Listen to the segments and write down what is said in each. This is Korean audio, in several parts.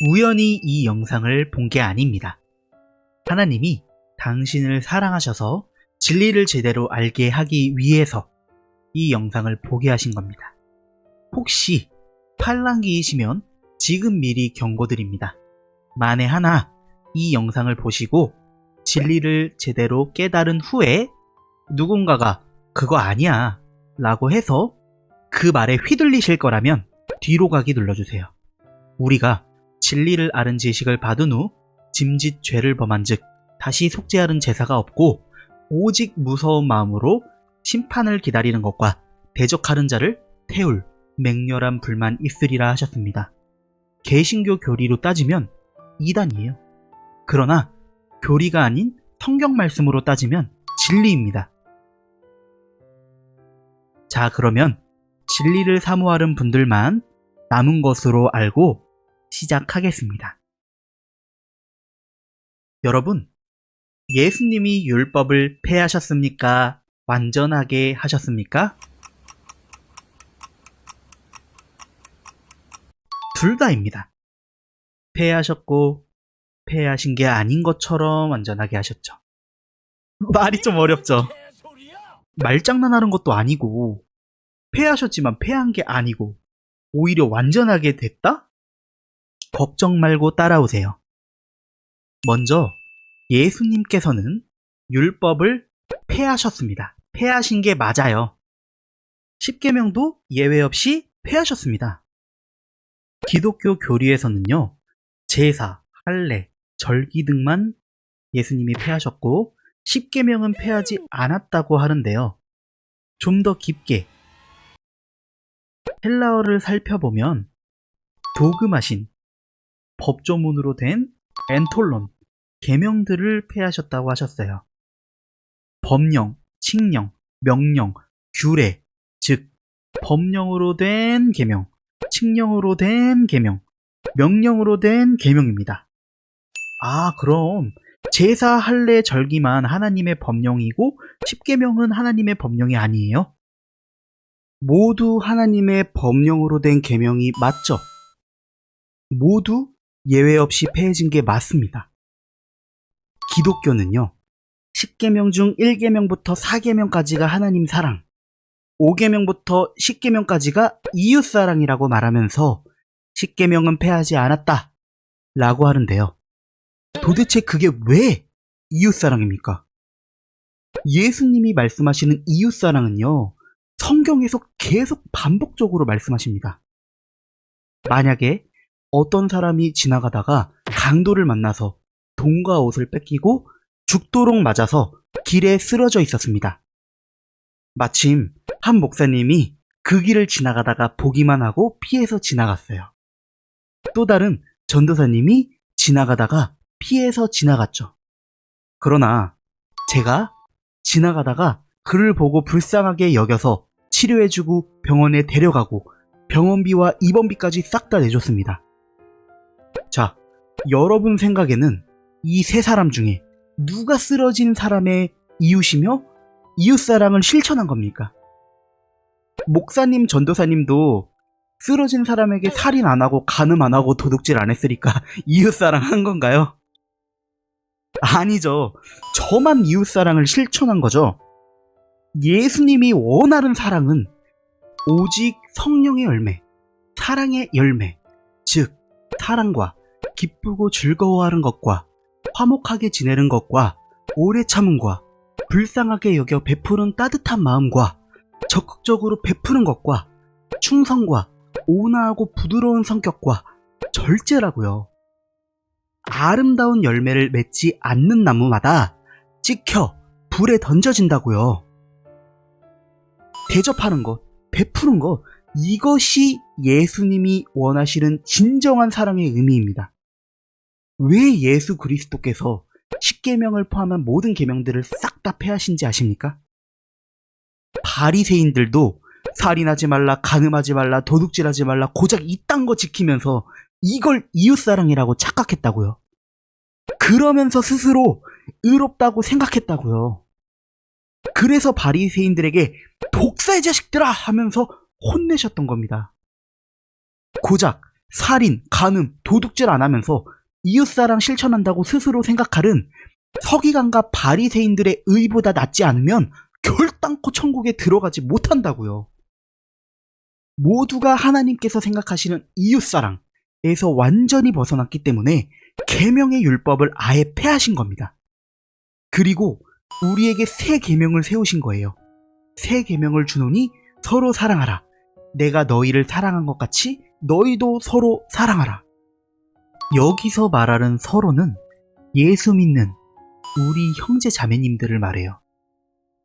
우연히 이 영상을 본 게 아닙니다. 하나님이 당신을 사랑하셔서 진리를 제대로 알게 하기 위해서 이 영상을 보게 하신 겁니다. 혹시 팔랑귀이시면 지금 미리 경고드립니다. 만에 하나 이 영상을 보시고 진리를 제대로 깨달은 후에 누군가가 그거 아니야 라고 해서 그 말에 휘둘리실 거라면 뒤로 가기 눌러주세요. 우리가 진리를 아는 지식을 받은 후 짐짓 죄를 범한 즉 다시 속죄하는 제사가 없고 오직 무서운 마음으로 심판을 기다리는 것과 대적하는 자를 태울 맹렬한 불만 있으리라 하셨습니다. 개신교 교리로 따지면 이단이에요. 그러나 교리가 아닌 성경 말씀으로 따지면 진리입니다. 자, 그러면 진리를 사모하는 분들만 남은 것으로 알고 시작하겠습니다. 여러분, 예수님이 율법을 폐하셨습니까? 완전하게 하셨습니까? 둘 다입니다. 폐하셨고 폐하신 게 아닌 것처럼 완전하게 하셨죠. 말이 좀 어렵죠. 말장난하는 것도 아니고 폐하셨지만 폐한 게 아니고 오히려 완전하게 됐다? 걱정 말고 따라오세요. 먼저 예수님께서는 율법을 폐하셨습니다. 폐하신 게 맞아요. 십계명도 예외 없이 폐하셨습니다. 기독교 교리에서는요, 제사, 할례, 절기 등만 예수님이 폐하셨고 십계명은 폐하지 않았다고 하는데요. 좀 더 깊게 헬라어를 살펴보면 도그마신, 법조문으로 된 엔톨론, 계명들을 폐하셨다고 하셨어요. 법령, 칙령, 명령, 규례, 즉 법령으로 된 계명, 칙령으로 된 계명, 명령으로 된 계명입니다. 아, 그럼 제사, 할례, 절기만 하나님의 법령이고 십계명은 하나님의 법령이 아니에요? 모두 하나님의 법령으로 된 계명이 맞죠? 모두 예외 없이 폐해진 게 맞습니다. 기독교는요, 10계명 중 1계명부터 4계명까지가 하나님 사랑, 5계명부터 10계명까지가 이웃사랑이라고 말하면서 10계명은 폐하지 않았다 라고 하는데요. 도대체 그게 왜 이웃사랑입니까? 예수님이 말씀하시는 이웃사랑은요, 성경에서 계속 반복적으로 말씀하십니다. 만약에 어떤 사람이 지나가다가 강도를 만나서 돈과 옷을 뺏기고 죽도록 맞아서 길에 쓰러져 있었습니다. 마침 한 목사님이 그 길을 지나가다가 보기만 하고 피해서 지나갔어요. 또 다른 전도사님이 지나가다가 피해서 지나갔죠. 그러나 제가 지나가다가 그를 보고 불쌍하게 여겨서 치료해주고 병원에 데려가고 병원비와 입원비까지 싹 다 내줬습니다. 자, 여러분 생각에는 이 세 사람 중에 누가 쓰러진 사람의 이웃이며 이웃사랑을 실천한 겁니까? 목사님, 전도사님도 쓰러진 사람에게 살인 안 하고 간음 안 하고 도둑질 안 했으니까 이웃사랑 한 건가요? 아니죠. 저만 이웃사랑을 실천한 거죠. 예수님이 원하는 사랑은 오직 성령의 열매, 사랑의 열매, 즉 사랑과 기쁘고 즐거워하는 것과 화목하게 지내는 것과 오래 참음과 불쌍하게 여겨 베푸는 따뜻한 마음과 적극적으로 베푸는 것과 충성과 온화하고 부드러운 성격과 절제라고요. 아름다운 열매를 맺지 않는 나무마다 찍혀 불에 던져진다고요. 대접하는 것, 베푸는 것, 이것이 예수님이 원하시는 진정한 사랑의 의미입니다. 왜 예수 그리스도께서 십계명을 포함한 모든 계명들을 싹 다 폐하신지 아십니까? 바리새인들도 살인하지 말라, 간음하지 말라, 도둑질하지 말라, 고작 이딴 거 지키면서 이걸 이웃사랑이라고 착각했다고요. 그러면서 스스로 의롭다고 생각했다고요. 그래서 바리새인들에게 독사의 자식들아 하면서 혼내셨던 겁니다. 고작 살인, 간음, 도둑질 안 하면서 이웃사랑 실천한다고 스스로 생각하는 서기관과 바리새인들의 의보다 낫지 않으면 결단코 천국에 들어가지 못한다고요. 모두가 하나님께서 생각하시는 이웃사랑에서 완전히 벗어났기 때문에 계명의 율법을 아예 폐하신 겁니다. 그리고 우리에게 새 계명을 세우신 거예요. 새 계명을 주노니 서로 사랑하라. 내가 너희를 사랑한 것 같이 너희도 서로 사랑하라. 여기서 말하는 서로는 예수 믿는 우리 형제 자매님들을 말해요.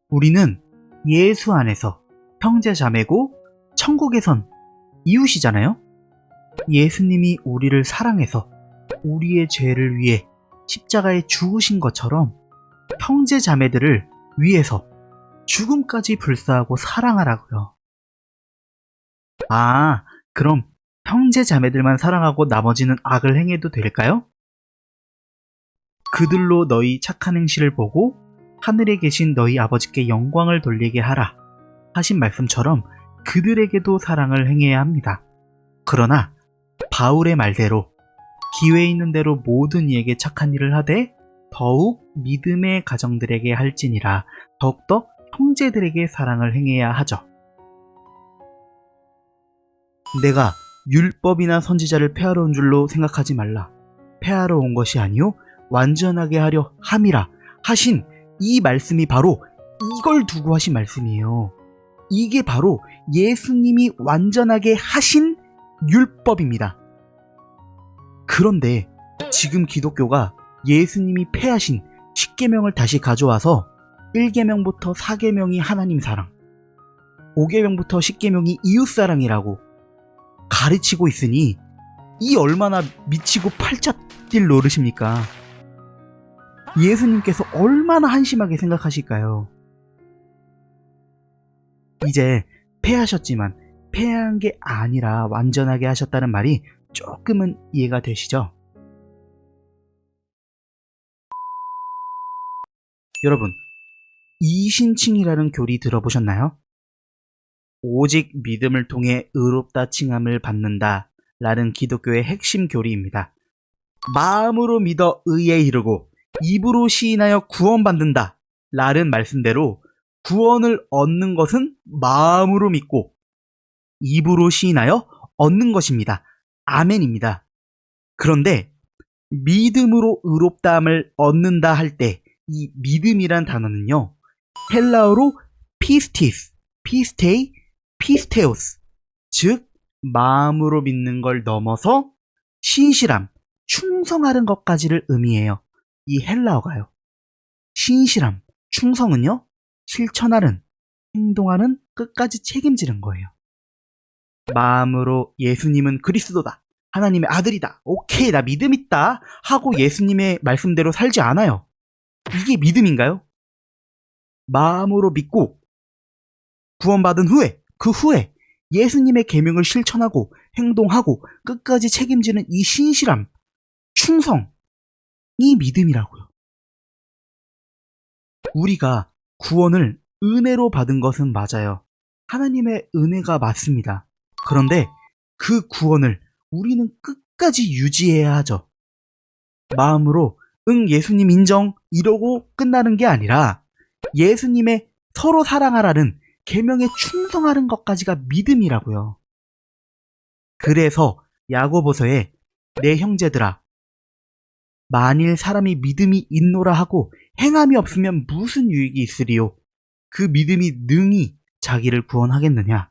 우리는 예수 안에서 형제 자매고 천국에선 이웃이잖아요. 예수님이 우리를 사랑해서 우리의 죄를 위해 십자가에 죽으신 것처럼 형제 자매들을 위해서 죽음까지 불사하고 사랑하라고요. 아, 그럼 형제 자매들만 사랑하고 나머지는 악을 행해도 될까요? 그들로 너희 착한 행실을 보고 하늘에 계신 너희 아버지께 영광을 돌리게 하라 하신 말씀처럼 그들에게도 사랑을 행해야 합니다. 그러나 바울의 말대로 기회 있는 대로 모든 이에게 착한 일을 하되 더욱 믿음의 가정들에게 할지니라 더욱더 형제들에게 사랑을 행해야 하죠. 내가 율법이나 선지자를 폐하러 온 줄로 생각하지 말라. 폐하러 온 것이 아니요 완전하게 하려 함이라 하신 이 말씀이 바로 이걸 두고 하신 말씀이에요. 이게 바로 예수님이 완전하게 하신 율법입니다. 그런데 지금 기독교가 예수님이 폐하신 10계명을 다시 가져와서 1계명부터 4계명이 하나님 사랑, 5계명부터 10계명이 이웃사랑이라고 가르치고 있으니 이 얼마나 미치고 팔자뛸 노릇입니까? 예수님께서 얼마나 한심하게 생각하실까요? 이제 폐하셨지만 폐한 게 아니라 완전하게 하셨다는 말이 조금은 이해가 되시죠? 여러분, 이신칭이라는 교리 들어보셨나요? 오직 믿음을 통해 의롭다 칭함을 받는다 라는 기독교의 핵심 교리입니다. 마음으로 믿어 의에 이르고 입으로 시인하여 구원받는다 라는 말씀대로 구원을 얻는 것은 마음으로 믿고 입으로 시인하여 얻는 것입니다. 아멘입니다. 그런데 믿음으로 의롭다함을 얻는다 할 때 이 믿음이란 단어는요, 헬라어로 피스티스, 피스테이, 피스테오스, 즉 마음으로 믿는 걸 넘어서 신실함, 충성하는 것까지를 의미해요. 이 헬라어가요. 신실함, 충성은요, 실천하는, 행동하는, 끝까지 책임지는 거예요. 마음으로 예수님은 그리스도다, 하나님의 아들이다, 오케이 나 믿음 있다 하고 예수님의 말씀대로 살지 않아요. 이게 믿음인가요? 마음으로 믿고 구원받은 후에, 그 후에 예수님의 계명을 실천하고 행동하고 끝까지 책임지는 이 신실함, 충성이 믿음이라고요. 우리가 구원을 은혜로 받은 것은 맞아요. 하나님의 은혜가 맞습니다. 그런데 그 구원을 우리는 끝까지 유지해야 하죠. 마음으로 응 예수님 인정 이러고 끝나는 게 아니라 예수님의 서로 사랑하라는 계명에 충성하는 것까지가 믿음이라고요. 그래서 야고보서에 내 형제들아 만일 사람이 믿음이 있노라 하고 행함이 없으면 무슨 유익이 있으리요? 그 믿음이 능히 자기를 구원하겠느냐?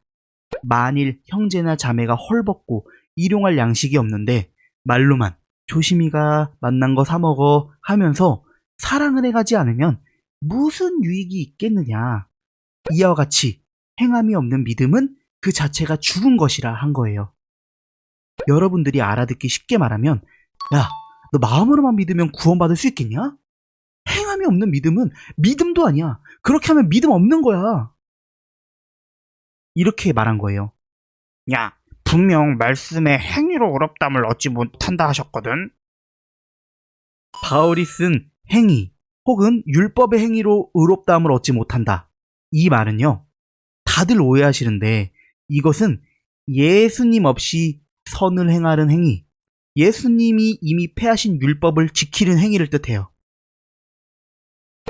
만일 형제나 자매가 헐벗고 일용할 양식이 없는데 말로만 조심히가 만난 거 사 먹어 하면서 사랑을 해가지 않으면 무슨 유익이 있겠느냐? 이와 같이 행함이 없는 믿음은 그 자체가 죽은 것이라 한 거예요. 여러분들이 알아듣기 쉽게 말하면 야, 너 마음으로만 믿으면 구원받을 수 있겠냐? 행함이 없는 믿음은 믿음도 아니야. 그렇게 하면 믿음 없는 거야. 이렇게 말한 거예요. 야, 분명 말씀에 행위로 의롭다함을 얻지 못한다 하셨거든? 바울이 쓴 행위 혹은 율법의 행위로 의롭다함을 얻지 못한다. 이 말은요, 다들 오해하시는데 이것은 예수님 없이 선을 행하는 행위, 예수님이 이미 폐하신 율법을 지키는 행위를 뜻해요.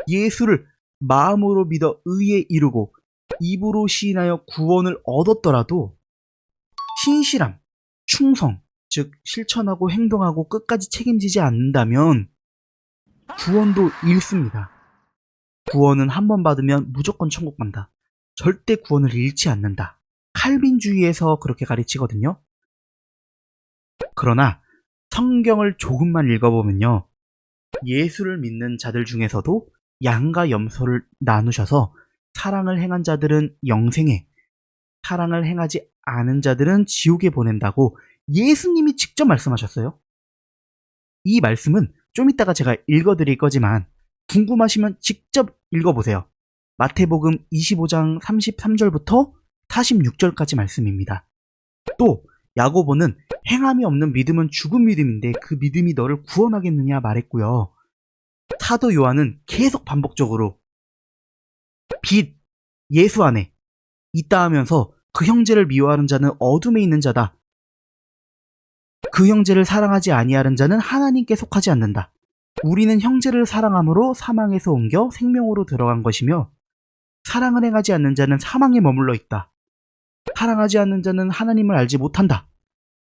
예수를 마음으로 믿어 의에 이르고 입으로 시인하여 구원을 얻었더라도 신실함, 충성, 즉 실천하고 행동하고 끝까지 책임지지 않는다면 구원도 잃습니다. 구원은 한 번 받으면 무조건 천국 간다. 절대 구원을 잃지 않는다. 칼빈주의에서 그렇게 가르치거든요. 그러나 성경을 조금만 읽어보면요. 예수를 믿는 자들 중에서도 양과 염소를 나누셔서 사랑을 행한 자들은 영생에, 사랑을 행하지 않은 자들은 지옥에 보낸다고 예수님이 직접 말씀하셨어요. 이 말씀은 좀 이따가 제가 읽어드릴 거지만 궁금하시면 직접 읽어보세요. 마태복음 25장 33절부터 46절까지 말씀입니다. 또 야고보는 행함이 없는 믿음은 죽은 믿음인데 그 믿음이 너를 구원하겠느냐 말했고요. 사도 요한은 계속 반복적으로 빛, 예수 안에 있다 하면서 그 형제를 미워하는 자는 어둠에 있는 자다. 그 형제를 사랑하지 아니하는 자는 하나님께 속하지 않는다. 우리는 형제를 사랑함으로 사망에서 옮겨 생명으로 들어간 것이며 사랑을 행하지 않는 자는 사망에 머물러 있다. 사랑하지 않는 자는 하나님을 알지 못한다.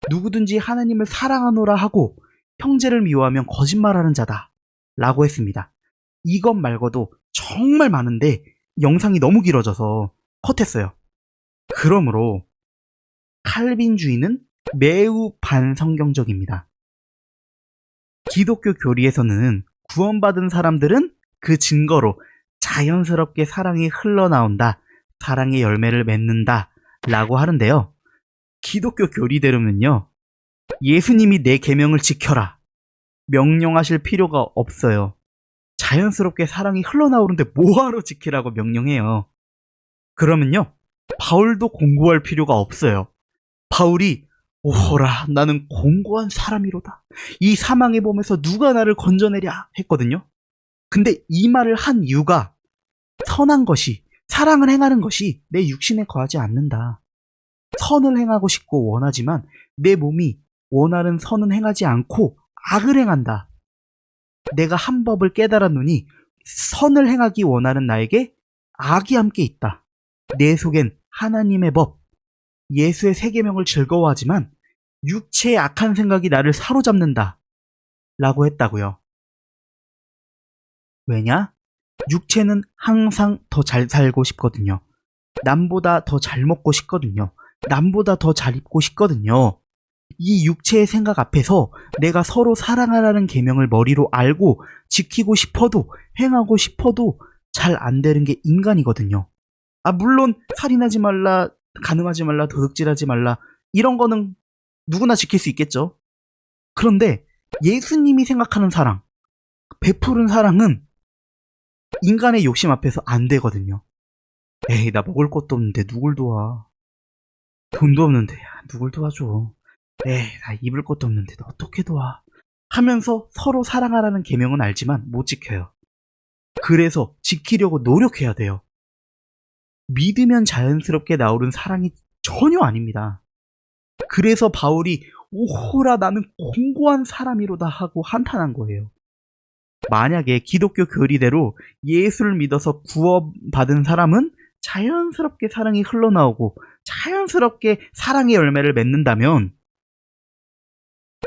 누구든지 하나님을 사랑하노라 하고 형제를 미워하면 거짓말하는 자다. 라고 했습니다. 이것 말고도 정말 많은데 영상이 너무 길어져서 컷했어요. 그러므로 칼빈주의는 매우 반성경적입니다. 기독교 교리에서는 구원받은 사람들은 그 증거로 자연스럽게 사랑이 흘러나온다, 사랑의 열매를 맺는다 라고 하는데요. 기독교 교리대로면요, 예수님이 내 계명을 지켜라 명령하실 필요가 없어요. 자연스럽게 사랑이 흘러나오는데 뭐하러 지키라고 명령해요. 그러면요, 바울도 공고할 필요가 없어요. 바울이 오호라 나는 공고한 사람이로다. 이 사망의 몸에서 누가 나를 건져내랴 했거든요. 근데 이 말을 한 이유가 선한 것이, 사랑을 행하는 것이 내 육신에 거하지 않는다. 선을 행하고 싶고 원하지만 내 몸이 원하는 선은 행하지 않고 악을 행한다. 내가 한 법을 깨달았노니 선을 행하기 원하는 나에게 악이 함께 있다. 내 속엔 하나님의 법, 예수의 세 계명을 즐거워하지만 육체의 악한 생각이 나를 사로잡는다. 라고 했다고요. 왜냐? 육체는 항상 더 잘 살고 싶거든요. 남보다 더 잘 먹고 싶거든요. 남보다 더 잘 입고 싶거든요. 이 육체의 생각 앞에서 내가 서로 사랑하라는 계명을 머리로 알고 지키고 싶어도 행하고 싶어도 잘 안 되는 게 인간이거든요. 물론 살인하지 말라, 간음하지 말라, 도둑질하지 말라 이런 거는 누구나 지킬 수 있겠죠. 그런데 예수님이 생각하는 사랑, 베푸는 사랑은 인간의 욕심 앞에서 안 되거든요. 에이, 나 먹을 것도 없는데 누굴 도와. 돈도 없는데 누굴 도와줘. 에이, 나 입을 것도 없는데 너 어떻게 도와. 하면서 서로 사랑하라는 계명은 알지만 못 지켜요. 그래서 지키려고 노력해야 돼요. 믿으면 자연스럽게 나오는 사랑이 전혀 아닙니다. 그래서 바울이 오호라 나는 공고한 사람이로다 하고 한탄한 거예요. 만약에 기독교 교리대로 예수를 믿어서 구원받은 사람은 자연스럽게 사랑이 흘러나오고 자연스럽게 사랑의 열매를 맺는다면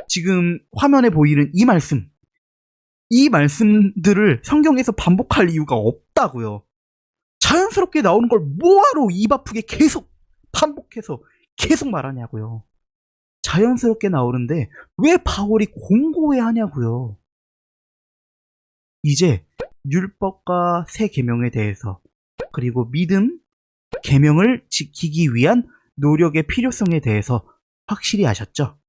지금 화면에 보이는 이 말씀들을 성경에서 반복할 이유가 없다고요. 자연스럽게 나오는 걸 뭐하러 입 아프게 계속 반복해서 계속 말하냐고요. 자연스럽게 나오는데 왜 바울이 공고해 하냐고요. 이제 율법과 새 계명에 대해서 그리고 믿음, 계명을 지키기 위한 노력의 필요성에 대해서 확실히 아셨죠?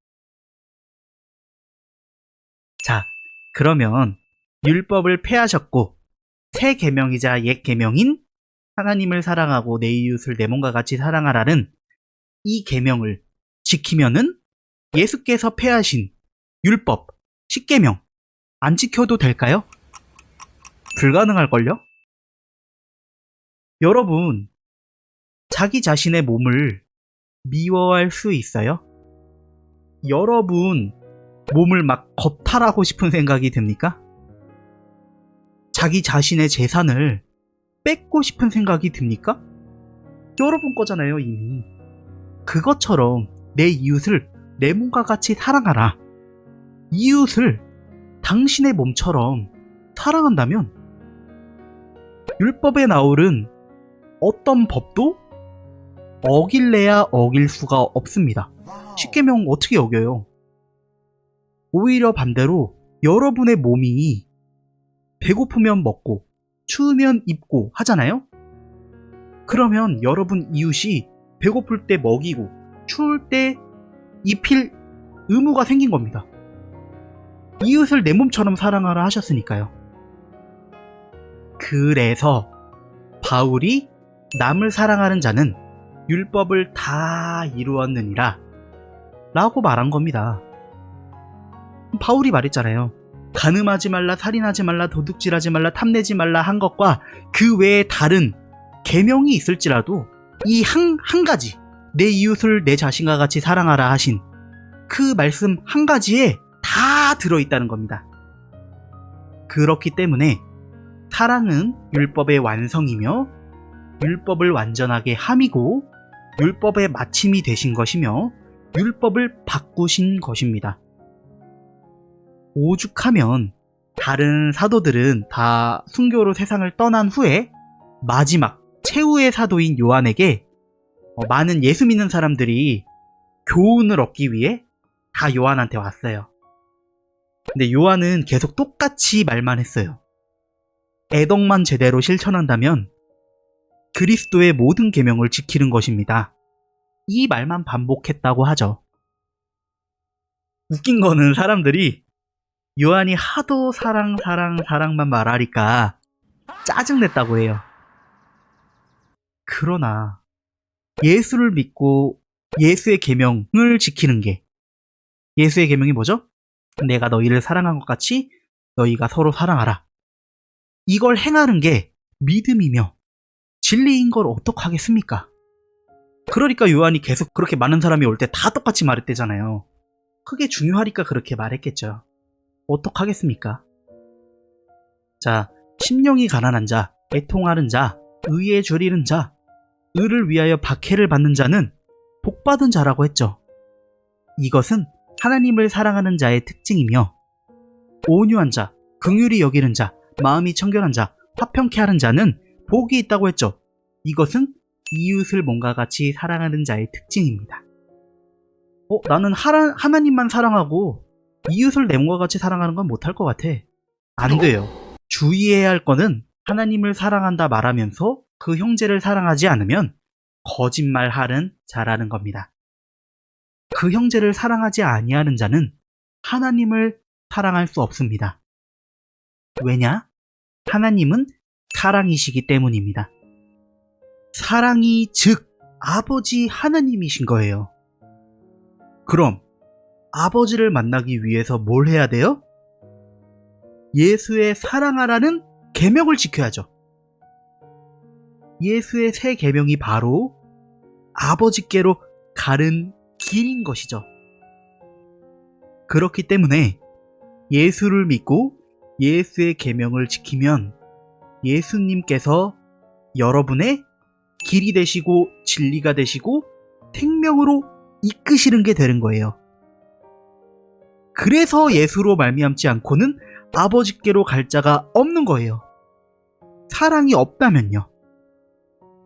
자, 그러면 율법을 폐하셨고 새 계명이자 옛 계명인 하나님을 사랑하고 내 이웃을 내 몸과 같이 사랑하라는 이 계명을 지키면은 예수께서 폐하신 율법, 십계명 안 지켜도 될까요? 불가능할걸요? 여러분, 자기 자신의 몸을 미워할 수 있어요? 여러분 몸을 막 겁탈하고 싶은 생각이 듭니까? 자기 자신의 재산을 뺏고 싶은 생각이 듭니까? 여러분 거잖아요, 이미. 그것처럼 내 이웃을 내 몸과 같이 사랑하라. 이웃을 당신의 몸처럼 사랑한다면 율법에 나오는 어떤 법도 어길래야 어길 수가 없습니다. 십계명 어떻게 어겨요? 오히려 반대로 여러분의 몸이 배고프면 먹고 추우면 입고 하잖아요? 그러면 여러분 이웃이 배고플 때 먹이고 추울 때 입힐 의무가 생긴 겁니다. 이웃을 내 몸처럼 사랑하라 하셨으니까요. 그래서 바울이 남을 사랑하는 자는 율법을 다 이루었느니라 라고 말한 겁니다. 바울이 말했잖아요. 간음하지 말라, 살인하지 말라, 도둑질하지 말라, 탐내지 말라 한 것과 그 외에 다른 계명이 있을지라도 이 한 가지, 내 이웃을 내 자신과 같이 사랑하라 하신 그 말씀 한 가지에 다 들어있다는 겁니다. 그렇기 때문에 사랑은 율법의 완성이며 율법을 완전하게 함이고 율법의 마침이 되신 것이며 율법을 바꾸신 것입니다. 오죽하면 다른 사도들은 다 순교로 세상을 떠난 후에 마지막 최후의 사도인 요한에게 많은 예수 믿는 사람들이 교훈을 얻기 위해 다 요한한테 왔어요. 근데 요한은 계속 똑같이 말만 했어요. 애덕만 제대로 실천한다면 그리스도의 모든 계명을 지키는 것입니다. 이 말만 반복했다고 하죠. 웃긴 거는 사람들이 요한이 하도 사랑만 말하니까 짜증냈다고 해요. 그러나 예수를 믿고 예수의 계명을 지키는 게, 예수의 계명이 뭐죠? 내가 너희를 사랑한 것 같이 너희가 서로 사랑하라. 이걸 행하는 게 믿음이며 진리인 걸 어떡하겠습니까? 그러니까 요한이 계속 그렇게 많은 사람이 올 때 다 똑같이 말했대잖아요. 그게 중요하니까 그렇게 말했겠죠. 어떡하겠습니까? 자, 심령이 가난한 자, 애통하는 자, 의에 줄이는 자, 의를 위하여 박해를 받는 자는 복받은 자라고 했죠. 이것은 하나님을 사랑하는 자의 특징이며 온유한 자, 긍휼히 여기는 자, 마음이 청결한 자, 화평케 하는 자는 복이 있다고 했죠. 이것은 이웃을 몸과 같이 사랑하는 자의 특징입니다. 나는 하나님만 사랑하고 이웃을 내 몸과 같이 사랑하는 건 못할 것 같아. 안 돼요. 주의해야 할 거는 하나님을 사랑한다 말하면서 그 형제를 사랑하지 않으면 거짓말하는 자라는 겁니다. 그 형제를 사랑하지 아니하는 자는 하나님을 사랑할 수 없습니다. 왜냐? 하나님은 사랑이시기 때문입니다. 사랑이 즉 아버지 하나님이신 거예요. 그럼 아버지를 만나기 위해서 뭘 해야 돼요? 예수의 사랑하라는 계명을 지켜야죠. 예수의 새 계명이 바로 아버지께로 가는 길인 것이죠. 그렇기 때문에 예수를 믿고 예수의 계명을 지키면 예수님께서 여러분의 길이 되시고 진리가 되시고 생명으로 이끄시는 게 되는 거예요. 그래서 예수로 말미암지 않고는 아버지께로 갈 자가 없는 거예요. 사랑이 없다면요.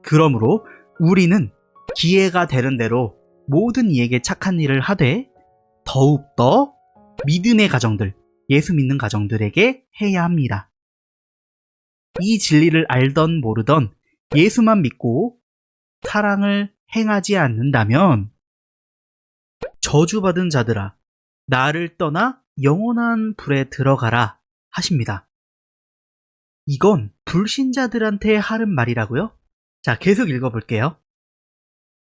그러므로 우리는 기회가 되는 대로 모든 이에게 착한 일을 하되 더욱더 믿음의 가정들, 예수 믿는 가정들에게 해야 합니다. 이 진리를 알던 모르던 예수만 믿고 사랑을 행하지 않는다면 저주받은 자들아 나를 떠나 영원한 불에 들어가라 하십니다. 이건 불신자들한테 하는 말이라고요? 자, 계속 읽어볼게요.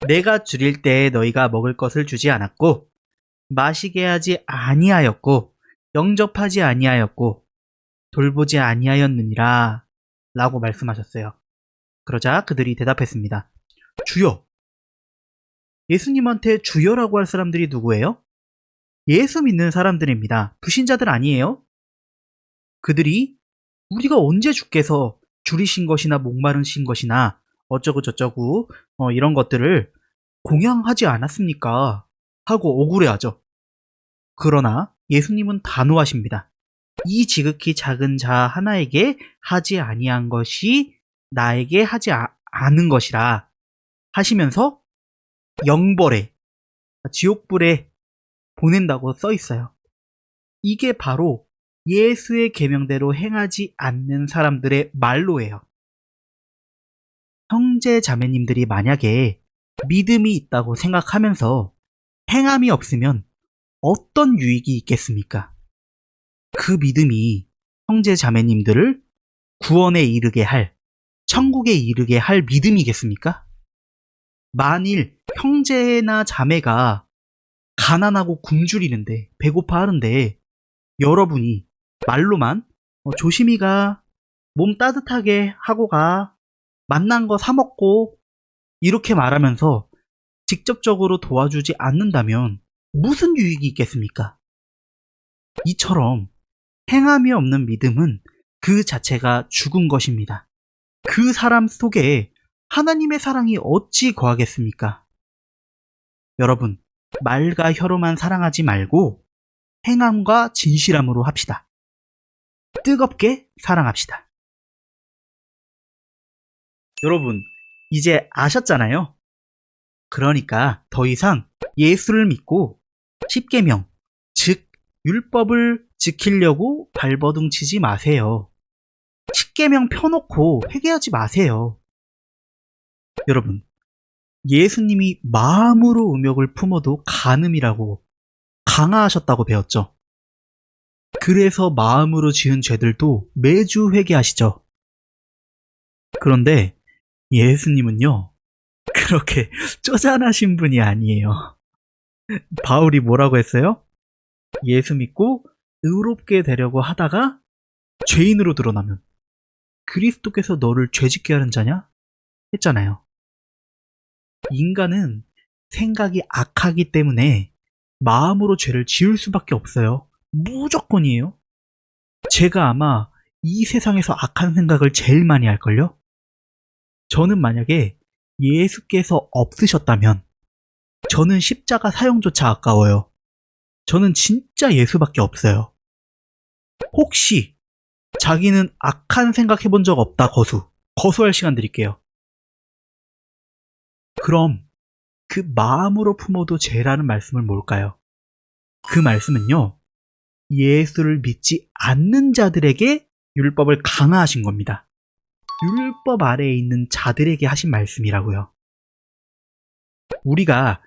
내가 줄일 때 너희가 먹을 것을 주지 않았고 마시게 하지 아니하였고 영접하지 아니하였고 돌보지 아니하였느니라 라고 말씀하셨어요. 그러자 그들이 대답했습니다. 주여! 예수님한테 주여라고 할 사람들이 누구예요? 예수 믿는 사람들입니다. 불신자들 아니에요? 그들이 우리가 언제 주께서 줄이신 것이나 목마르신 것이나 어쩌고 저쩌고 이런 것들을 공양하지 않았습니까? 하고 억울해하죠. 그러나 예수님은 단호하십니다. 이 지극히 작은 자 하나에게 하지 아니한 것이 나에게 하지 않은 것이라 하시면서 영벌에, 지옥불에 보낸다고 써 있어요. 이게 바로 예수의 계명대로 행하지 않는 사람들의 말로예요. 형제 자매님들이 만약에 믿음이 있다고 생각하면서 행함이 없으면 어떤 유익이 있겠습니까? 그 믿음이 형제 자매님들을 구원에 이르게 할, 천국에 이르게 할 믿음이겠습니까? 만일 형제나 자매가 가난하고 굶주리는데, 배고파 하는데, 여러분이 말로만 조심히 가, 몸 따뜻하게 하고 가, 맛난 거 사 먹고, 이렇게 말하면서 직접적으로 도와주지 않는다면 무슨 유익이 있겠습니까? 이처럼 행함이 없는 믿음은 그 자체가 죽은 것입니다. 그 사람 속에 하나님의 사랑이 어찌 거하겠습니까? 여러분, 말과 혀로만 사랑하지 말고 행함과 진실함으로 합시다. 뜨겁게 사랑합시다. 여러분, 이제 아셨잖아요? 그러니까 더 이상 예수를 믿고 십계명, 즉 율법을 지키려고 발버둥 치지 마세요. 십계명 펴놓고 회개하지 마세요. 여러분, 예수님이 마음으로 음욕을 품어도 간음이라고 강화하셨다고 배웠죠. 그래서 마음으로 지은 죄들도 매주 회개하시죠. 그런데 예수님은요, 그렇게 쪼잔하신 분이 아니에요. 바울이 뭐라고 했어요? 예수 믿고 의롭게 되려고 하다가 죄인으로 드러나면 그리스도께서 너를 죄짓게 하는 자냐? 했잖아요. 인간은 생각이 악하기 때문에 마음으로 죄를 지을 수밖에 없어요. 무조건이에요. 제가 아마 이 세상에서 악한 생각을 제일 많이 할걸요? 저는 만약에 예수께서 없으셨다면 저는 십자가 사형조차 아까워요. 저는 진짜 예수밖에 없어요. 혹시 자기는 악한 생각 해본 적 없다 거수할 시간 드릴게요. 그럼 그 마음으로 품어도 죄라는 말씀은 뭘까요? 그 말씀은요, 예수를 믿지 않는 자들에게 율법을 강화하신 겁니다. 율법 아래에 있는 자들에게 하신 말씀이라고요. 우리가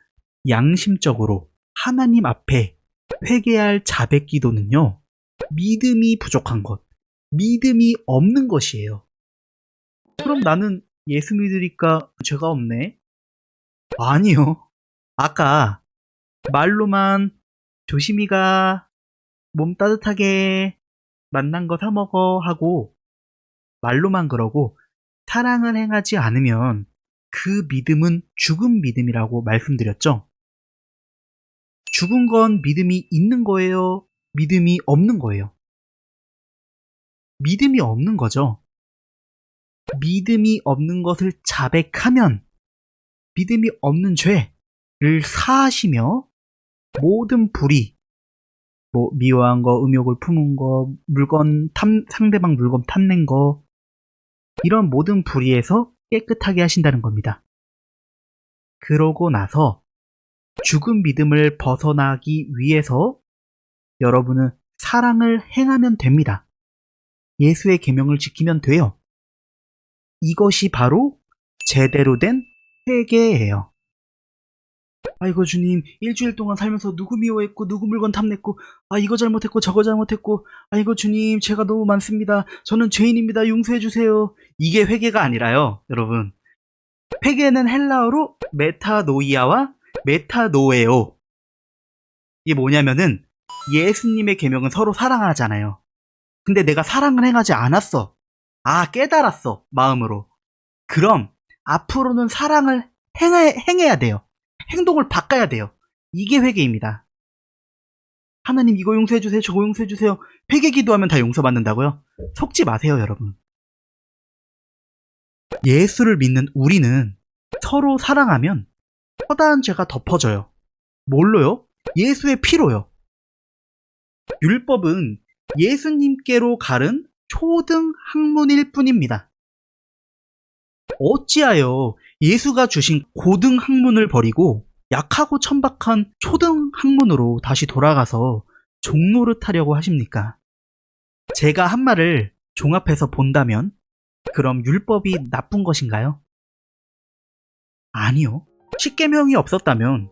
양심적으로 하나님 앞에 회개할 자백 기도는요, 믿음이 부족한 것, 믿음이 없는 것이에요. 그럼 나는 예수 믿으니까 죄가 없네? 아니요. 아까 말로만 조심히 가, 몸 따뜻하게, 맛난 거 사 먹어 하고 말로만 그러고 사랑을 행하지 않으면 그 믿음은 죽은 믿음이라고 말씀드렸죠. 죽은 건 믿음이 있는 거예요? 믿음이 없는 거예요? 믿음이 없는 거죠. 믿음이 없는 것을 자백하면 믿음이 없는 죄를 사하시며 모든 불의, 미워한 거, 음욕을 품은 거, 상대방 물건 탐낸 거, 이런 모든 불의에서 깨끗하게 하신다는 겁니다. 그러고 나서 죽은 믿음을 벗어나기 위해서 여러분은 사랑을 행하면 됩니다. 예수의 계명을 지키면 돼요. 이것이 바로 제대로 된 회개예요. 아이고 주님, 일주일 동안 살면서 누구 미워했고 누구 물건 탐냈고 이거 잘못했고 저거 잘못했고 아이고 주님, 죄가 너무 많습니다. 저는 죄인입니다. 용서해 주세요. 이게 회개가 아니라요, 여러분. 회개는 헬라어로 메타노이아와 메타노에오. 이게 뭐냐면은 예수님의 계명은 서로 사랑하잖아요. 근데 내가 사랑을 행하지 않았어. 깨달았어, 마음으로. 그럼 앞으로는 사랑을 행해야 돼요. 행동을 바꿔야 돼요. 이게 회개입니다. 하나님 이거 용서해주세요, 저거 용서해주세요. 회개 기도하면 다 용서받는다고요? 속지 마세요, 여러분. 예수를 믿는 우리는 서로 사랑하면 허다한 죄가 덮어져요. 뭘로요? 예수의 피로요. 율법은 예수님께로 가른 초등 학문일 뿐입니다. 어찌하여 예수가 주신 고등 학문을 버리고 약하고 천박한 초등 학문으로 다시 돌아가서 종노릇하려고 하십니까? 제가 한 말을 종합해서 본다면 그럼 율법이 나쁜 것인가요? 아니요. 십계명이 없었다면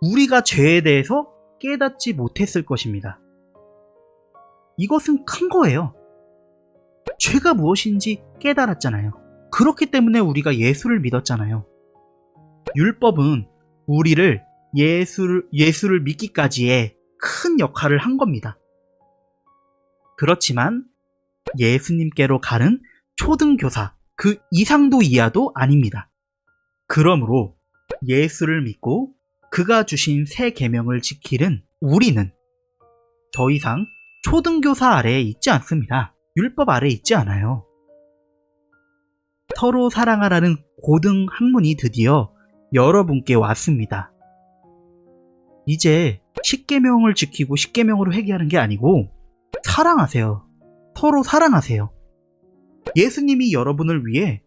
우리가 죄에 대해서 깨닫지 못했을 것입니다. 이것은 큰 거예요. 죄가 무엇인지 깨달았잖아요. 그렇기 때문에 우리가 예수를 믿었잖아요. 율법은 우리를 예수를 믿기까지의 큰 역할을 한 겁니다. 그렇지만 예수님께로 가는 초등교사, 그 이상도 이하도 아닙니다. 그러므로 예수를 믿고 그가 주신 새 계명을 지키는 우리는 더 이상 초등교사 아래에 있지 않습니다. 율법 아래에 있지 않아요. 서로 사랑하라는 고등 학문이 드디어 여러분께 왔습니다. 이제 십계명을 지키고 십계명으로 회개하는 게 아니고 사랑하세요. 서로 사랑하세요. 예수님이 여러분을 위해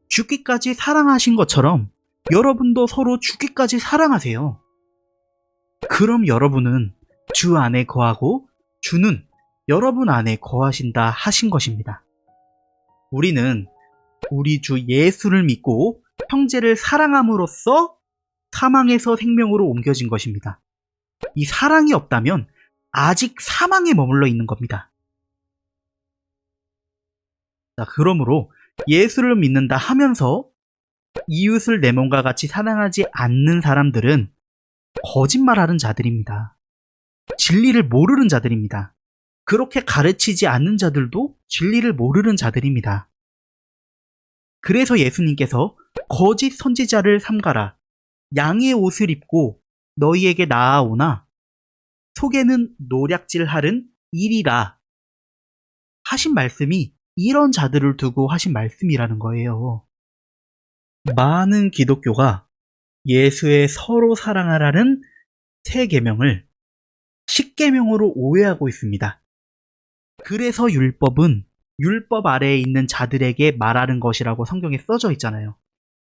죽기까지 사랑하신 것처럼 여러분도 서로 죽기까지 사랑하세요. 그럼 여러분은 주 안에 거하고 주는 여러분 안에 거하신다 하신 것입니다. 우리는 우리 주 예수를 믿고 형제를 사랑함으로써 사망에서 생명으로 옮겨진 것입니다. 이 사랑이 없다면 아직 사망에 머물러 있는 겁니다. 자, 그러므로 예수를 믿는다 하면서 이웃을 내 몸과 같이 사랑하지 않는 사람들은 거짓말하는 자들입니다. 진리를 모르는 자들입니다. 그렇게 가르치지 않는 자들도 진리를 모르는 자들입니다. 그래서 예수님께서 거짓 선지자를 삼가라. 양의 옷을 입고 너희에게 나아오나 속에는 노략질하는 일이라 하신 말씀이 이런 자들을 두고 하신 말씀이라는 거예요. 많은 기독교가 예수의 서로 사랑하라는 새 계명을 십계명으로 오해하고 있습니다. 그래서 율법은 율법 아래에 있는 자들에게 말하는 것이라고 성경에 써져 있잖아요.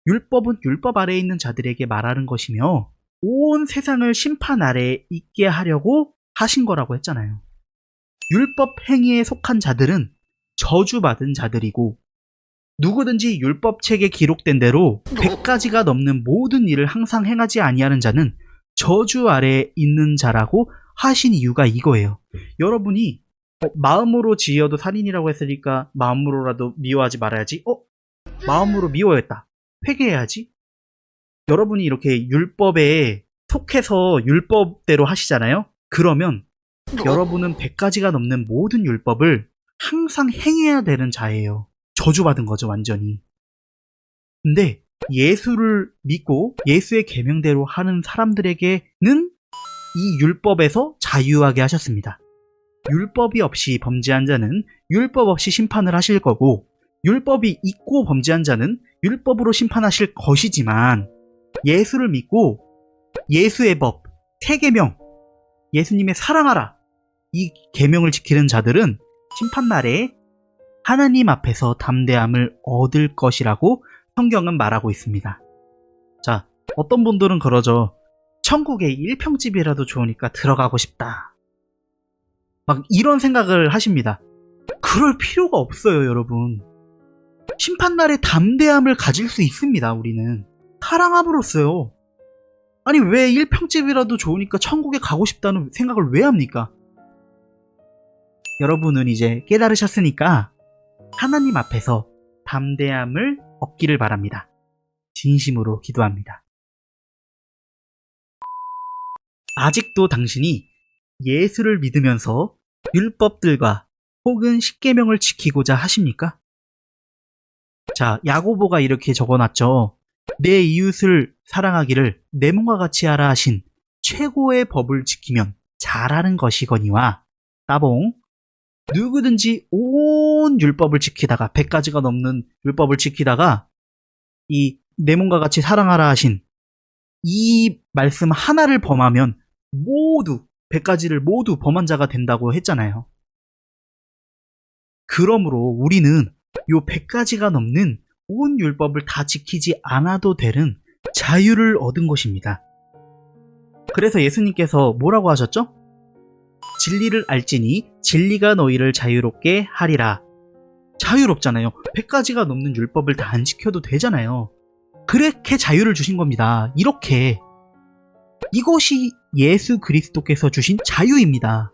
율법은 율법 아래에 있는 자들에게 말하는 것이며 온 세상을 심판 아래에 있게 하려고 하신 거라고 했잖아요. 율법 행위에 속한 자들은 저주받은 자들이고 누구든지 율법책에 기록된 대로 100가지가 넘는 모든 일을 항상 행하지 아니하는 자는 저주 아래에 있는 자라고 하신 이유가 이거예요. 여러분이 마음으로 지어도 살인이라고 했으니까 마음으로라도 미워하지 말아야지. 마음으로 미워했다. 회개해야지. 여러분이 이렇게 율법에 속해서 율법대로 하시잖아요. 그러면 여러분은 100가지가 넘는 모든 율법을 항상 행해야 되는 자예요. 저주받은 거죠, 완전히. 근데 예수를 믿고 예수의 계명대로 하는 사람들에게는 이 율법에서 자유하게 하셨습니다. 율법이 없이 범죄한 자는 율법 없이 심판을 하실 거고 율법이 있고 범죄한 자는 율법으로 심판하실 것이지만 예수를 믿고 예수의 법, 새 계명, 예수님의 사랑하라 이 계명을 지키는 자들은 심판날에 하나님 앞에서 담대함을 얻을 것이라고 성경은 말하고 있습니다. 자, 어떤 분들은 그러죠. 천국에 1평집이라도 좋으니까 들어가고 싶다. 막 이런 생각을 하십니다. 그럴 필요가 없어요, 여러분. 심판날에 담대함을 가질 수 있습니다, 우리는. 사랑함으로써요. 아니, 왜 1평집이라도 좋으니까 천국에 가고 싶다는 생각을 왜 합니까? 여러분은 이제 깨달으셨으니까 하나님 앞에서 담대함을 얻기를 바랍니다. 진심으로 기도합니다. 아직도 당신이 예수를 믿으면서 율법들과 혹은 십계명을 지키고자 하십니까? 자, 야고보가 이렇게 적어놨죠. 내 이웃을 사랑하기를 내 몸과 같이 하라 하신 최고의 법을 지키면 잘하는 것이거니와 따봉. 누구든지 온 율법을 지키다가 100가지가 넘는 율법을 지키다가 이 내 몸과 같이 사랑하라 하신 이 말씀 하나를 범하면 모두 100가지를 모두 범한 자가 된다고 했잖아요. 그러므로 우리는 요 100가지가 넘는 온 율법을 다 지키지 않아도 되는 자유를 얻은 것입니다. 그래서 예수님께서 뭐라고 하셨죠? 진리를 알지니 진리가 너희를 자유롭게 하리라. 자유롭잖아요. 100가지가 넘는 율법을 다 안 지켜도 되잖아요. 그렇게 자유를 주신 겁니다. 이렇게. 이것이 예수 그리스도께서 주신 자유입니다.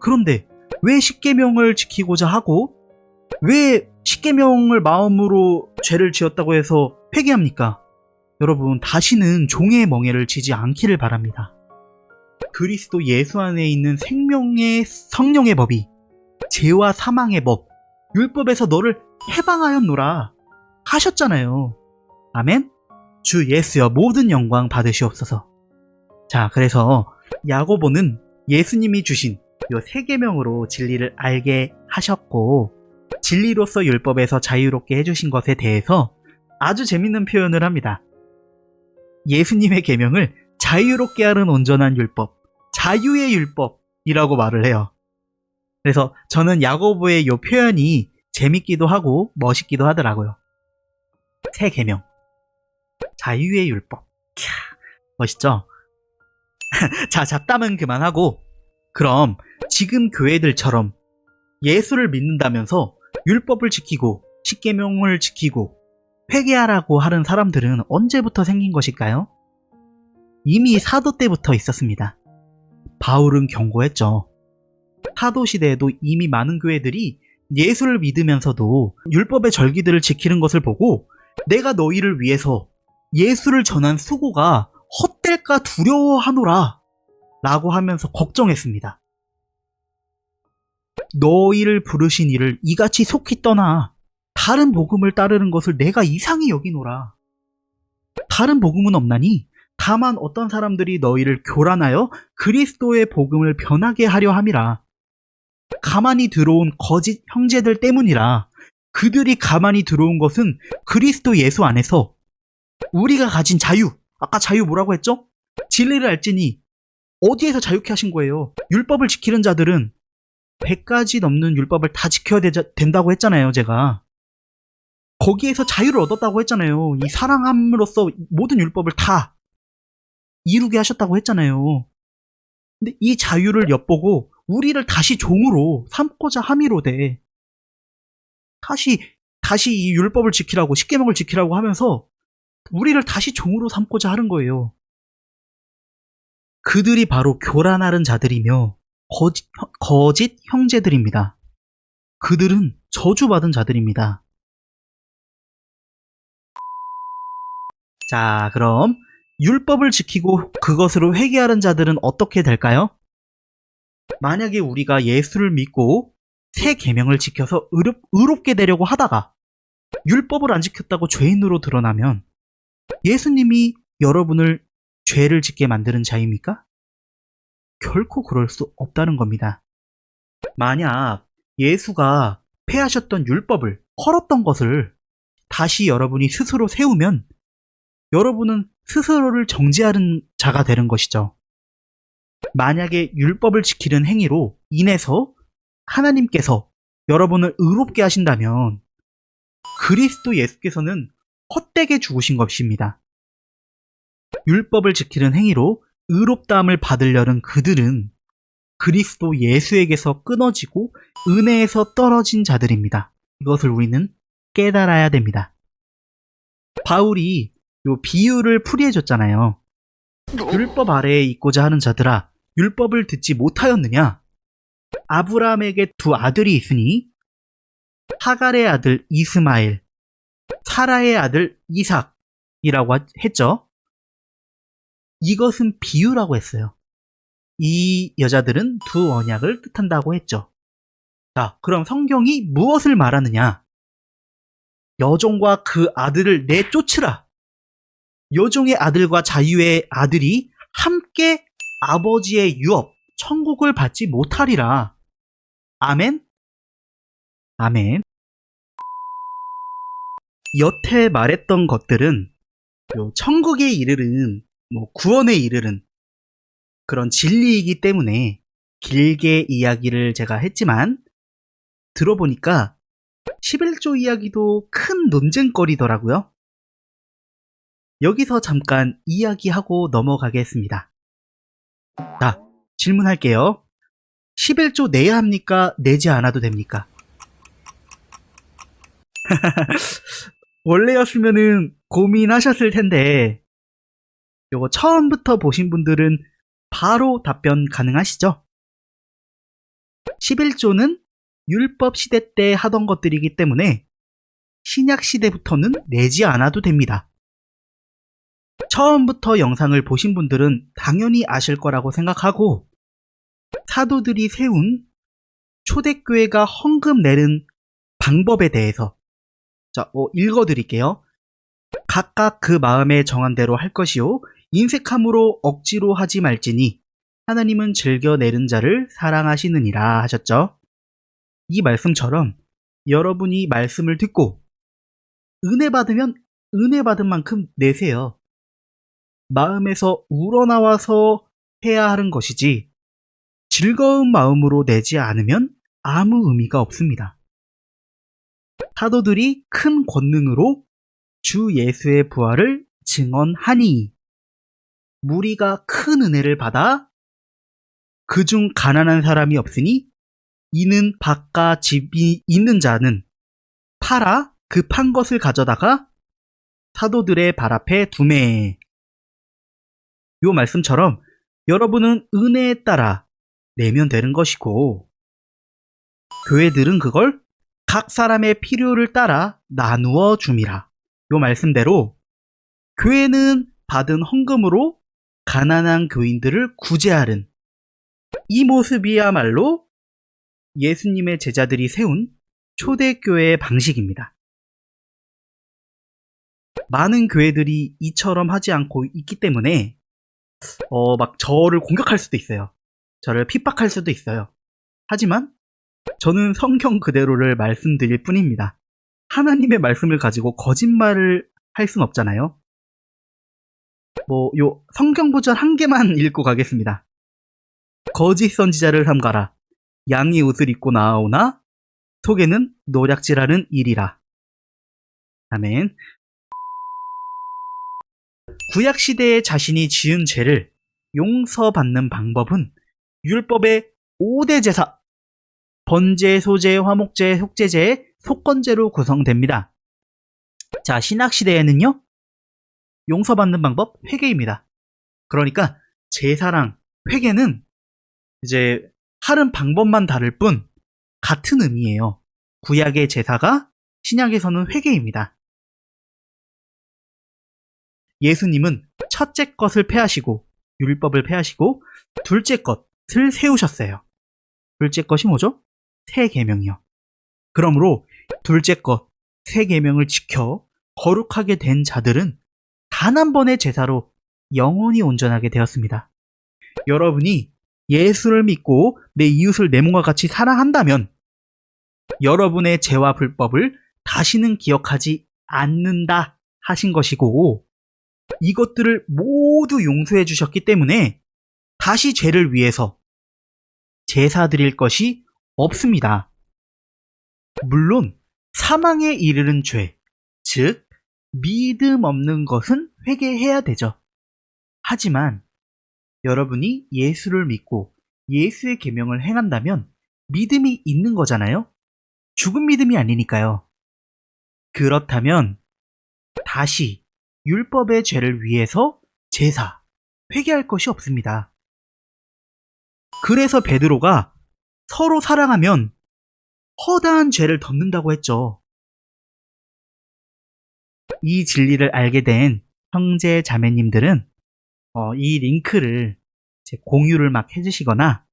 그런데 왜 십계명을 지키고자 하고 왜 십계명을 마음으로 죄를 지었다고 해서 회개합니까? 여러분, 다시는 종의 멍에를 지지 않기를 바랍니다. 그리스도 예수 안에 있는 생명의 성령의 법이 죄와 사망의 법, 율법에서 너를 해방하였노라 하셨잖아요. 아멘? 주 예수여 모든 영광 받으시옵소서. 자, 그래서 야고보는 예수님이 주신 요 세 계명으로 진리를 알게 하셨고 진리로서 율법에서 자유롭게 해주신 것에 대해서 아주 재밌는 표현을 합니다. 예수님의 계명을 자유롭게 하는 온전한 율법, 자유의 율법이라고 말을 해요. 그래서 저는 야고보의 요 표현이 재밌기도 하고 멋있기도 하더라고요. 새 계명, 자유의 율법. 캬, 멋있죠? 자, 잡담은 그만하고 그럼 지금 교회들처럼 예수를 믿는다면서 율법을 지키고 십계명을 지키고 회개하라고 하는 사람들은 언제부터 생긴 것일까요? 이미 사도 때부터 있었습니다. 바울은 경고했죠. 사도 시대에도 이미 많은 교회들이 예수를 믿으면서도 율법의 절기들을 지키는 것을 보고 내가 너희를 위해서 예수를 전한 수고가 헛될까 두려워하노라 라고 하면서 걱정했습니다. 너희를 부르신 이를 이같이 속히 떠나 다른 복음을 따르는 것을 내가 이상히 여기노라. 다른 복음은 없나니 다만 어떤 사람들이 너희를 교란하여 그리스도의 복음을 변하게 하려 함이라. 가만히 들어온 거짓 형제들 때문이라. 그들이 가만히 들어온 것은 그리스도 예수 안에서 우리가 가진 자유, 아까 자유 뭐라고 했죠? 진리를 알지니 어디에서 자유케 하신 거예요? 율법을 지키는 자들은 100가지 넘는 율법을 다 지켜야 된다고 했잖아요, 제가. 거기에서 자유를 얻었다고 했잖아요. 이 사랑함으로써 모든 율법을 다 이루게 하셨다고 했잖아요. 근데 이 자유를 엿보고 우리를 다시 종으로 삼고자 함이로되 다시 이 율법을 지키라고 십계명을 지키라고 하면서 우리를 다시 종으로 삼고자 하는 거예요. 그들이 바로 교란하는 자들이며 거짓 형제들입니다. 그들은 저주받은 자들입니다. 자, 그럼 율법을 지키고 그것으로 회개하는 자들은 어떻게 될까요? 만약에 우리가 예수를 믿고 새 계명을 지켜서 의롭게 되려고 하다가 율법을 안 지켰다고 죄인으로 드러나면 예수님이 여러분을 죄를 짓게 만드는 자입니까? 결코 그럴 수 없다는 겁니다. 만약 예수가 폐하셨던 율법을 헐었던 것을 다시 여러분이 스스로 세우면 여러분은 스스로를 정죄하는 자가 되는 것이죠. 만약에 율법을 지키는 행위로 인해서 하나님께서 여러분을 의롭게 하신다면 그리스도 예수께서는 헛되게 죽으신 것입니다. 율법을 지키는 행위로 의롭다함을 받으려는 그들은 그리스도 예수에게서 끊어지고 은혜에서 떨어진 자들입니다. 이것을 우리는 깨달아야 됩니다. 바울이 요 비유를 풀이해줬잖아요. 율법 아래에 있고자 하는 자들아, 율법을 듣지 못하였느냐? 아브라함에게 두 아들이 있으니 하갈의 아들 이스마엘, 사라의 아들 이삭이라고 했죠. 이것은 비유라고 했어요. 이 여자들은 두 언약을 뜻한다고 했죠. 자, 그럼 성경이 무엇을 말하느냐? 여종과 그 아들을 내쫓으라. 여종의 아들과 자유의 아들이 함께 아버지의 유업, 천국을 받지 못하리라. 아멘? 아멘. 여태 말했던 것들은 요 천국에 이르른, 구원에 이르른 그런 진리이기 때문에 길게 이야기를 제가 했지만 들어보니까 11조 이야기도 큰 논쟁거리더라고요. 여기서 잠깐 이야기하고 넘어가겠습니다. 자, 질문할게요. 11조 내야 합니까? 내지 않아도 됩니까? 원래였으면은 고민하셨을 텐데 요거 처음부터 보신 분들은 바로 답변 가능하시죠? 11조는 율법 시대 때 하던 것들이기 때문에 신약 시대부터는 내지 않아도 됩니다. 처음부터 영상을 보신 분들은 당연히 아실 거라고 생각하고 사도들이 세운 초대교회가 헌금 내는 방법에 대해서 읽어드릴게요. 각각 그 마음에 정한 대로 할 것이요 인색함으로 억지로 하지 말지니 하나님은 즐겨 내는 자를 사랑하시느니라 하셨죠. 이 말씀처럼 여러분이 말씀을 듣고 은혜 받으면 은혜 받은 만큼 내세요. 마음에서 우러나와서 해야 하는 것이지 즐거운 마음으로 내지 않으면 아무 의미가 없습니다. 사도들이 큰 권능으로 주 예수의 부활을 증언하니 무리가 큰 은혜를 받아 그중 가난한 사람이 없으니 이는 밭과 집이 있는 자는 팔아 그 판 것을 가져다가 사도들의 발 앞에 두매. 요 말씀처럼 여러분은 은혜에 따라 내면 되는 것이고 교회들은 그걸 각 사람의 필요를 따라 나누어 줌이라. 요 말씀대로 교회는 받은 헌금으로 가난한 교인들을 구제하는 이 모습이야말로 예수님의 제자들이 세운 초대교회의 방식입니다. 많은 교회들이 이처럼 하지 않고 있기 때문에 막 저를 공격할 수도 있어요. 저를 핍박할 수도 있어요. 하지만 저는 성경 그대로를 말씀드릴 뿐입니다. 하나님의 말씀을 가지고 거짓말을 할 순 없잖아요. 요 성경 구절 한 개만 읽고 가겠습니다. 거짓 선지자를 삼가라. 양이 옷을 입고 나아오나 속에는 노략질하는 일이라. 아멘. 구약시대에 자신이 지은 죄를 용서받는 방법은 율법의 5대 제사, 번제, 소제, 화목제, 속제제의 속건제로 구성됩니다. 자, 신약시대에는요, 용서받는 방법 회개입니다. 그러니까 제사랑 회개는 이제 하는 방법만 다를 뿐 같은 의미예요. 구약의 제사가 신약에서는 회개입니다. 예수님은 첫째 것을 폐하시고 율법을 폐하시고 둘째 것을 세우셨어요. 둘째 것이 뭐죠? 새 계명이요. 그러므로 둘째 것, 새 계명을 지켜 거룩하게 된 자들은 단 한 번의 제사로 영원히 온전하게 되었습니다. 여러분이 예수를 믿고 내 이웃을 내 몸과 같이 사랑한다면 여러분의 죄와 불법을 다시는 기억하지 않는다 하신 것이고 이것들을 모두 용서해 주셨기 때문에 다시 죄를 위해서 제사 드릴 것이 없습니다. 물론 사망에 이르는 죄, 즉 믿음 없는 것은 회개해야 되죠. 하지만 여러분이 예수를 믿고 예수의 계명을 행한다면 믿음이 있는 거잖아요. 죽은 믿음이 아니니까요. 그렇다면 다시 율법의 죄를 위해서 제사, 회개할 것이 없습니다. 그래서 베드로가 서로 사랑하면 허다한 죄를 덮는다고 했죠. 이 진리를 알게 된 형제 자매님들은 이 링크를 공유를 막 해주시거나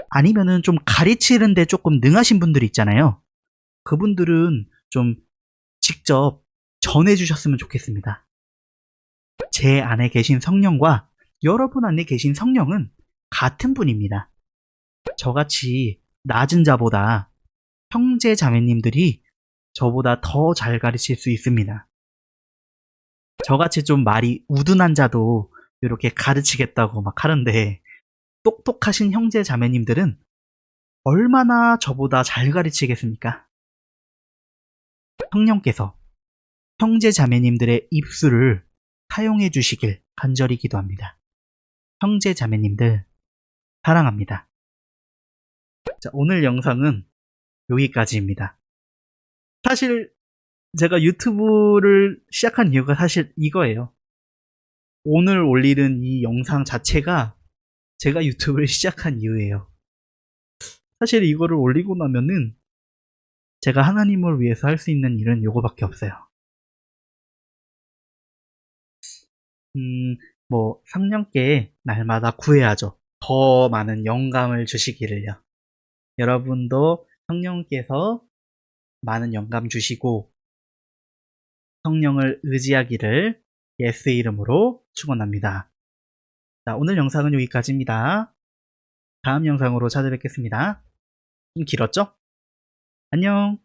아니면은 좀 가르치는데 조금 능하신 분들 있잖아요. 그분들은 좀 직접 전해주셨으면 좋겠습니다. 제 안에 계신 성령과 여러분 안에 계신 성령은 같은 분입니다. 저같이 낮은 자보다 형제 자매님들이 저보다 더 잘 가르칠 수 있습니다. 저같이 좀 말이 우둔한 자도 이렇게 가르치겠다고 막 하는데 똑똑하신 형제 자매님들은 얼마나 저보다 잘 가르치겠습니까? 성령께서 형제 자매님들의 입술을 사용해 주시길 간절히 기도합니다. 형제 자매님들 사랑합니다. 자, 오늘 영상은 여기까지입니다. 사실 제가 유튜브를 시작한 이유가 사실 이거예요. 오늘 올리는 이 영상 자체가 제가 유튜브를 시작한 이유예요. 사실 이거를 올리고 나면은 제가 하나님을 위해서 할 수 있는 일은 요거밖에 없어요. 성령께 날마다 구해야죠. 더 많은 영감을 주시기를요. 여러분도 성령께서 많은 영감 주시고 성령을 의지하기를 예수 이름으로 축원합니다. 자, 오늘 영상은 여기까지입니다. 다음 영상으로 찾아뵙겠습니다. 좀 길었죠? 안녕.